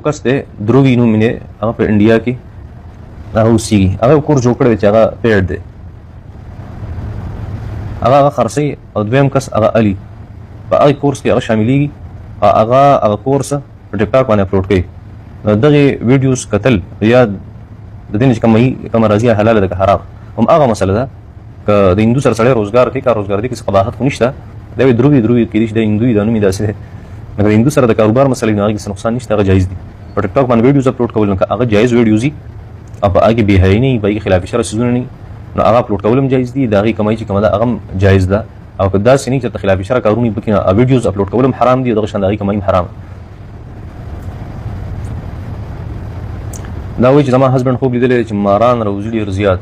کس دی دروي نوم یې هغه په انډیا کې هغه اوسېږي هغه کور جوړ کړی چې هغه پیډ دی هغه خرڅوي او دویم کس هغه علي په هغه کورس کې هغه شاملېږي هغه کورس په ټیک ټاک باندې اپلوډ کوي نو دغه ویډیوز کتل یا د دې نه چې کومه راځي حلاله ده که حرام هم هغه مسله ده که د هندو سره سړی روزګار کوي کار روزګار دی کې قباحت خو نشته دا دروي کېدای شي د هندوی دا نوم یې داسې دی لکه د هندو سره د کاروبار مسلې نه هغه کې نقصان نشته هغه جایز دي په ټیک ټاک باندې ویډیوز اپلوډ کول نو هغه جایز ویډیوز دي او په هغه بې حیايي نه وي په هغې خلاف شرع څیزونه نه وي نو هغه اپلوډ کول هم جایز دي د هغې کمایي چې کومه ده هغه هم جایز ده او که داسې نه وي چې د خلاف شرع کارونه وي پکې ویډیوز اپلوډ کول هم حرام دي او دغه شان د هغې کمایي هم حرام دا وایي چې زما هسبنډ خوب لیدلی چې ماران روزلي ډېر زیات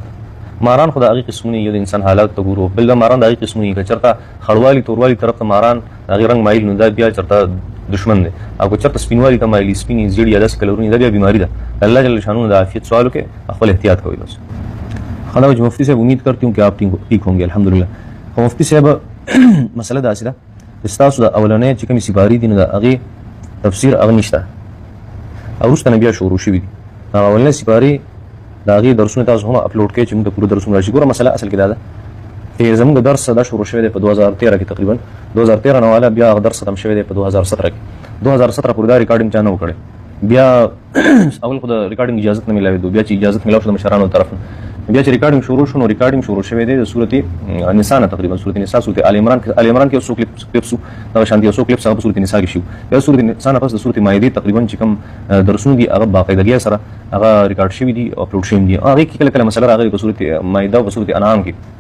ماران خو د هغې قسمونه یو د انسان حالات ته ګورو بل د ماران د هغې قسمونه که چېرته خړوالي توروالی طرف ته ماران د هغې رنګ مایل نو دا بیا چېرته دشمن دی او که چېرته سپینوالي ته مایلي سپینې زیړې یا داسې کلرونې دا بیا بیماري ده الله جل شانونه د عافیت سوال وکړئ خپل احتیاط کوئ بس خدا وجه مفتی صاحب امید کرتی ہوں کہ آپ ٹھیک ہوں گے الحمدللہ خو مفتی صاحب مسله داسې ده چې ستاسو د اولنۍ چې کومې سپارې دي نو د هغې تفسیر هغه نشته او وروسته نه بیا شروع شوي دي هغه اولنۍ سپارې د هغې درسونه تاسو هم اپلوډ کړئ چې موږ ته پوره درسونه راشي ګوره مسله اصل کې دا ده چې زموږ درس دا شروع شوی دی په 2013 کې تقریبا 2013 نه والا بیا هغه درس ختم شوی دی په 2017 کې 2017 پورې دا ریکارډینګ چا نه و کړی بیا اول خو د ریکارډینګ اجازت نه میلاوېدو بیا چې اجازت میلاو شو د مشرانو طرف نه بیا چې ریکارډینګ شروع شو نو ریکارډینګ شروع شوی دی د سورت نساء نه تقریبا سورت نساء سورت آل عمران کې یو څو کلیپس دغه شانتي یو څو کلیپس هغه په سورت نساء کې شو بیا سورت نساء نه پس د سورت مائده تقریبا چې کوم درسونه دي هغه باقاعدګۍ سره هغه ریکارډ شوي دي او اپلوډ شوي دي هغې کې کله کله مسله راغلې په سورت مائده او په سورت انعام کې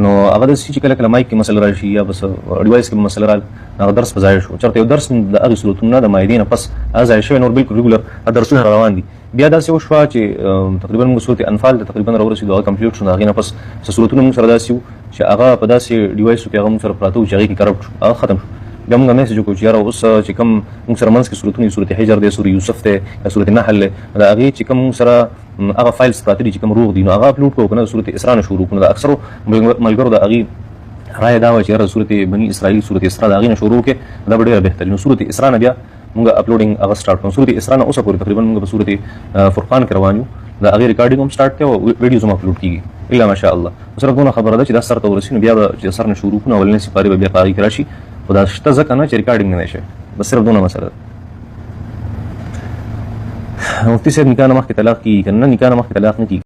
نو هغه داسې چې کله کله مایک کې مسله راشي یا بس ډیوایس کې مسله راغله هغه درس په ضایع شو چېرته یو درس د هغې صورتونو نه د مایدې نه پس هغه ضایع شوی نور بلکل ریګولر درسونه روان دي بیا داسې وشوه چې تقریبا موږ صورت انفال ته تقریبا راورسېدو هغه کمپلیټ شو نو هغې نه پس صورتونه موږ سره داسې وو چې هغه په داسې ډیوایسو کې هغه موږ سره پراته وو چې هغې کې کرپټ شو هغه ختم شو بیا موږ میسج وکړو چې یاره اوس چې کوم موږ سره منځ کې صورتونه دي صورت حجر دی صورت یوسف دی یا صورت نحل دی د هغې چې کوم موږ سره هغه فایلز پراته دي چې کوم روغ دي نو هغه اپلوډ کړو که نه صورت اسرا نه شروع کړو د اکثرو ملګرو د هغې رایه دا وه چې یاره صورت بني اسرائیل صورت اسرا د هغې نه شروع کړې دا به ډېره بهتري نو صورت اسرا نه بیا موږ اپلوډینګ هغه سټارټ کړو صورت اسرا نه اوسه پورې تقریبا موږ په صورت فرقان کې روان یو د هغې ریکارډینګ هم سټارټ دی او ویډیوز هم اپلوډ کېږي الا ماشاء الله صرف دونه خبره ده چې دا سر ته ورسي نو بیا به چې سر نه شروع کړو نو اولنۍ سپارې به بیا په هغې کې راشي خو دا شته ځکه نه چې ریکارډینګ نه دی شوی بس صرف دونه مسله ده مفتي صاحب نکاح نه مخکې طلاق کېږي که نه نکاح نه مخکې طلاق نه کېږي